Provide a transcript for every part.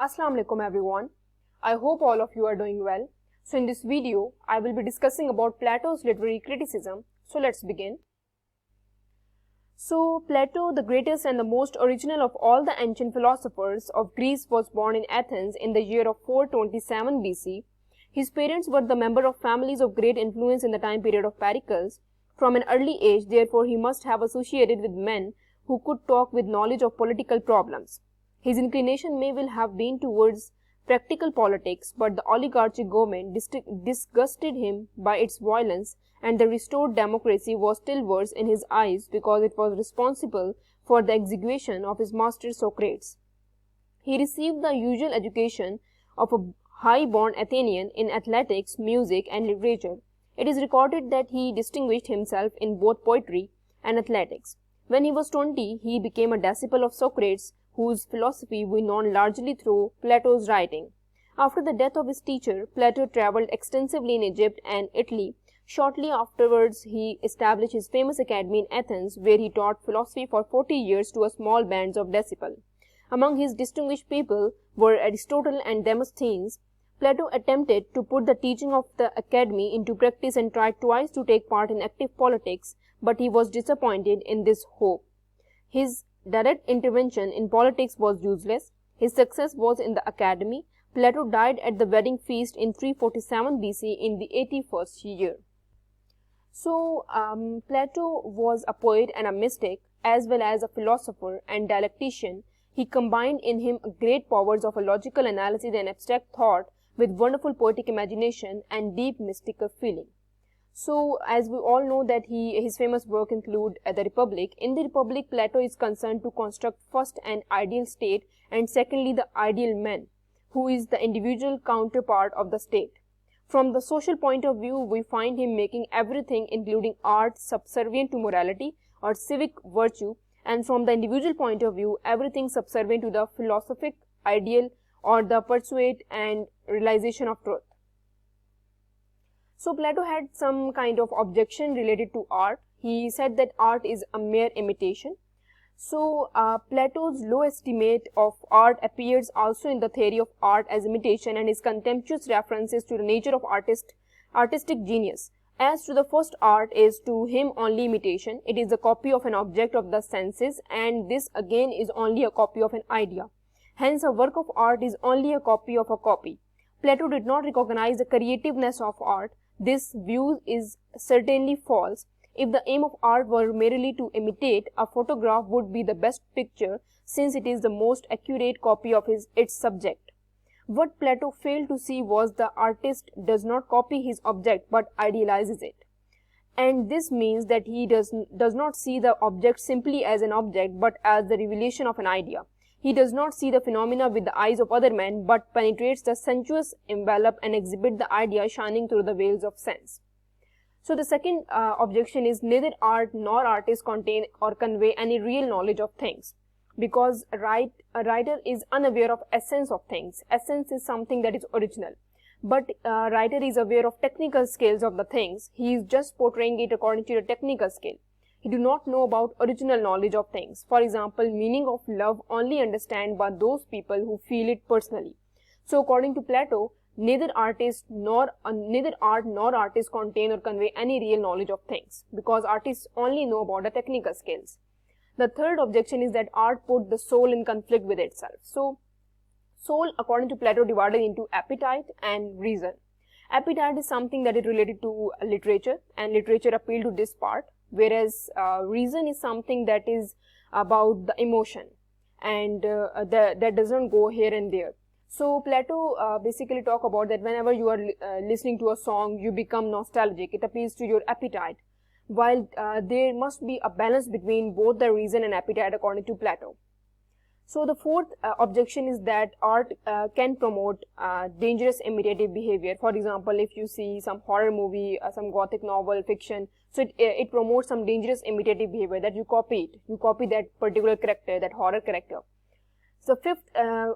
Assalamu alaikum everyone. I hope all of you are doing well. So in this video, I will be discussing about Plato's literary criticism. So let's begin. So Plato, the greatest and the most original of all the ancient philosophers of Greece, was born in Athens in the year of 427 BC. His parents were the member of families of great influence in the time period of Pericles. From an early age, therefore, he must have associated with men who could talk with knowledge of political problems. His inclination may well have been towards practical politics, but the oligarchic government disgusted him by its violence, and the restored democracy was still worse in his eyes because it was responsible for the execution of his master Socrates. He received the usual education of a high-born Athenian in athletics, music, and literature. It is recorded that he distinguished himself in both poetry and athletics. When he was 20, he became a disciple of Socrates, whose philosophy we know largely through Plato's writing. After the death of his teacher, Plato traveled extensively in Egypt and Italy. Shortly afterwards, he established his famous academy in Athens, where he taught philosophy for 40 years to a small band of disciples. Among his distinguished people were Aristotle and Demosthenes. Plato attempted to put the teaching of the academy into practice and tried twice to take part in active politics, but he was disappointed in this hope. His direct intervention in politics was useless. His success was in the academy. Plato died at the wedding feast in 347 BC in the 81st year. So, Plato was a poet and a mystic, as well as a philosopher and dialectician. He combined in him great powers of a logical analysis and abstract thought with wonderful poetic imagination and deep mystical feeling. So, as we all know that his famous work include The Republic. In The Republic, Plato is concerned to construct first an ideal state and secondly the ideal man, who is the individual counterpart of the state. From the social point of view, we find him making everything including art subservient to morality or civic virtue, and from the individual point of view, everything subservient to the philosophic ideal or the pursuit and realization of truth. So Plato had some kind of objection related to art. He said that art is a mere imitation. So Plato's low estimate of art appears also in the theory of art as imitation and his contemptuous references to the nature of artistic genius. As to the first, art is to him only imitation. It is a copy of an object of the senses, and this again is only a copy of an idea. Hence, a work of art is only a copy of a copy. Plato did not recognize the creativeness of art. This view is certainly false. If the aim of art were merely to imitate, a photograph would be the best picture, since it is the most accurate copy of its subject. What Plato failed to see was the artist does not copy his object but idealizes it. And this means that he does not see the object simply as an object but as the revelation of an idea. He does not see the phenomena with the eyes of other men, but penetrates the sensuous envelope and exhibits the idea shining through the veils of sense. So the second objection is neither art nor artists contain or convey any real knowledge of things, because a writer is unaware of essence of things. Essence is something that is original, but a writer is aware of technical scales of the things. He is just portraying it according to the technical scale. He do not know about original knowledge of things. For example, meaning of love only understand by those people who feel it personally. So according to Plato, neither art nor artists contain or convey any real knowledge of things, because artists only know about the technical skills. The third objection is that art put the soul in conflict with itself. So soul, according to Plato, divided into appetite and reason. Appetite is something that is related to literature, and literature appeal to this part, whereas reason is something that is about the emotion, and that doesn't go here and there. So Plato basically talk about that whenever you are listening to a song, you become nostalgic. It appeals to your appetite, while there must be a balance between both the reason and appetite according to Plato. So the fourth objection is that art can promote dangerous imitative behavior. For example, if you see some horror movie, some gothic novel, fiction, so it promotes some dangerous imitative behavior, that you copy it. You copy that particular character, that horror character. So fifth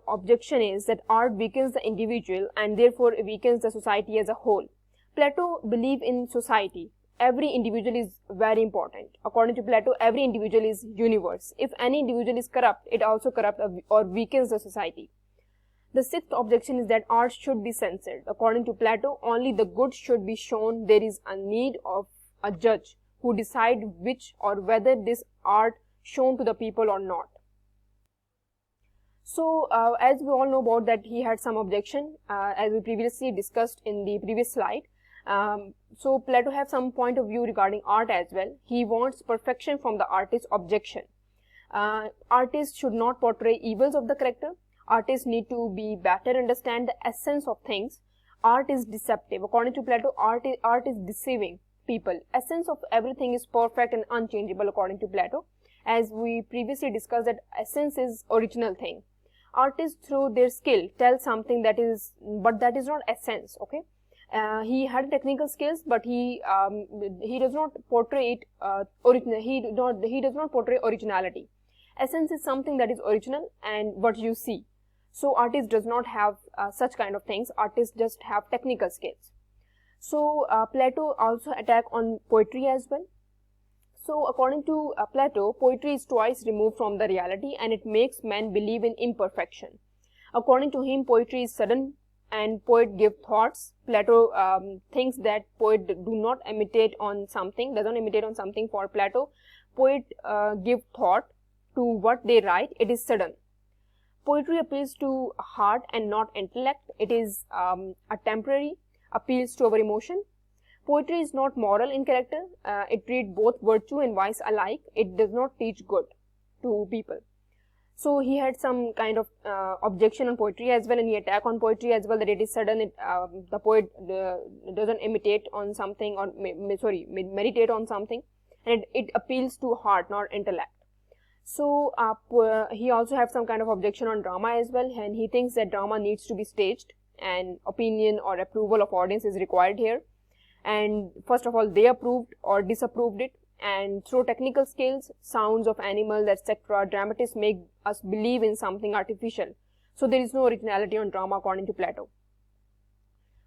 objection is that art weakens the individual and therefore weakens the society as a whole. Plato believed in society. Every individual is very important. According to Plato, every individual is universe. If any individual is corrupt, it also corrupts or weakens the society. The sixth objection is that art should be censored. According to Plato, only the good should be shown. There is a need of a judge who decide which or whether this art shown to the people or not. So, as we all know about that, he had some objection, as we previously discussed in the previous slide. So, Plato has some point of view regarding art as well. He wants perfection from the artist's objection. Artists should not portray evils of the character. Artists need to be better understand the essence of things. Art is deceptive. According to Plato, art is deceiving people. Essence of everything is perfect and unchangeable according to Plato. As we previously discussed, that essence is original thing. Artists through their skill tell something that is, but that is not essence. Okay, he had technical skills, but he does not portray it original. He does not portray originality. Essence is something that is original and what you see. So artist does not have such kind of things. Artists just have technical skills. So Plato also attack on poetry as well. So according to Plato, poetry is twice removed from the reality and it makes men believe in imperfection. According to him, poetry is sudden and poet give thoughts. Plato thinks that poet do not imitate on something, doesn't imitate on something. For Plato, poet give thought to what they write. It is sudden. Poetry appeals to heart and not intellect. It is a temporary, appeals to our emotion. Poetry is not moral in character. It treats both virtue and vice alike. It does not teach good to people. So he had some kind of objection on poetry as well, and he attack on poetry as well, that it is sudden. The poet doesn't imitate on something or meditate on something, and it appeals to heart, not intellect. So he also have some kind of objection on drama as well, and he thinks that drama needs to be staged and opinion or approval of audience is required here. And first of all, they approved or disapproved it, and through technical skills, sounds of animals, etc., dramatists make us believe in something artificial. So there is no originality on drama according to Plato.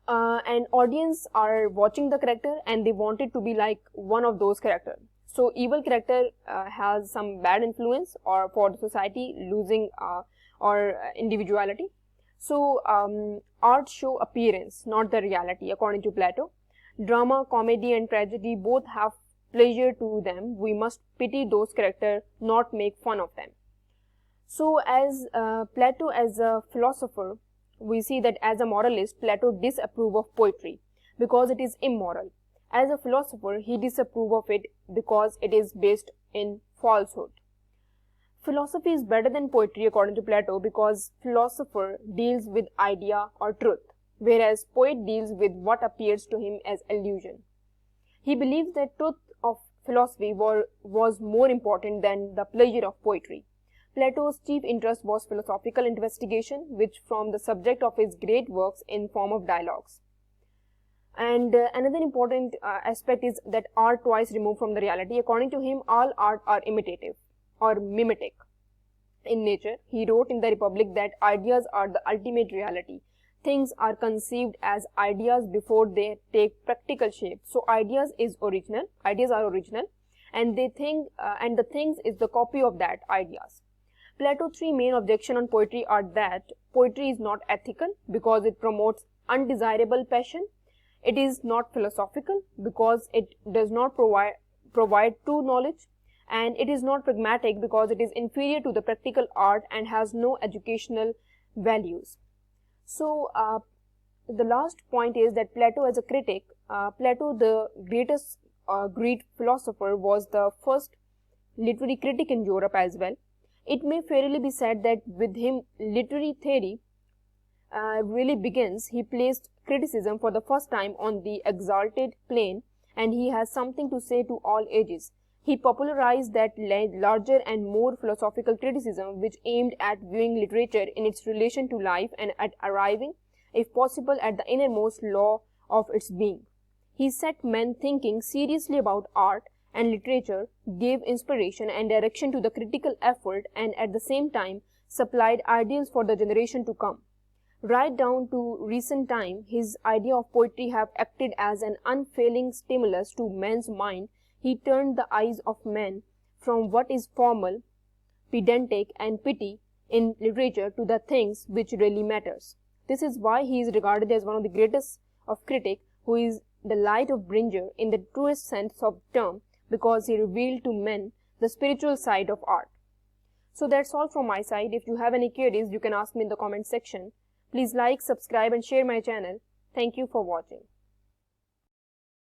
And audience are watching the character and they want it to be like one of those characters. So evil character has some bad influence or for the society, losing or individuality. So art show appearance, not the reality according to Plato. Drama, comedy and tragedy both have pleasure to them. We must pity those characters, not make fun of them. So as Plato as a philosopher, we see that as a moralist, Plato disapprove of poetry because it is immoral. As a philosopher, he disapprove of it because it is based in falsehood. Philosophy is better than poetry according to Plato because philosopher deals with idea or truth, whereas poet deals with what appears to him as illusion. He believes that truth of philosophy was more important than the pleasure of poetry. Plato's chief interest was philosophical investigation, which formed the subject of his great works in form of dialogues. And another important aspect is that art twice removed from the reality. According to him, all art are imitative or mimetic in nature. He wrote in the Republic that ideas are the ultimate reality. Things are conceived as ideas before they take practical shape. So ideas are original, and they think and the things is the copy of that ideas. Plato's three main objections on poetry are that poetry is not ethical because it promotes undesirable passion. It is not philosophical because it does not provide true knowledge, and it is not pragmatic because it is inferior to the practical art and has no educational values. So the last point is that Plato as a critic, Plato, the greatest Greek philosopher, was the first literary critic in Europe as well. It may fairly be said that with him literary theory really begins. He placed criticism for the first time on the exalted plane, and he has something to say to all ages. He popularized that larger and more philosophical criticism which aimed at viewing literature in its relation to life and at arriving, if possible, at the innermost law of its being. He set men thinking seriously about art and literature, gave inspiration and direction to the critical effort, and at the same time supplied ideals for the generation to come. Right down to recent time, his idea of poetry have acted as an unfailing stimulus to men's mind. He turned the eyes of men from what is formal, pedantic and petty in literature to the things which really matters. This is why he is regarded as one of the greatest of critics, who is the light of bringer in the truest sense of the term, because he revealed to men the spiritual side of art. So that's all from my side. If you have any queries, you can ask me in the comment section. Please like, subscribe and share my channel. Thank you for watching.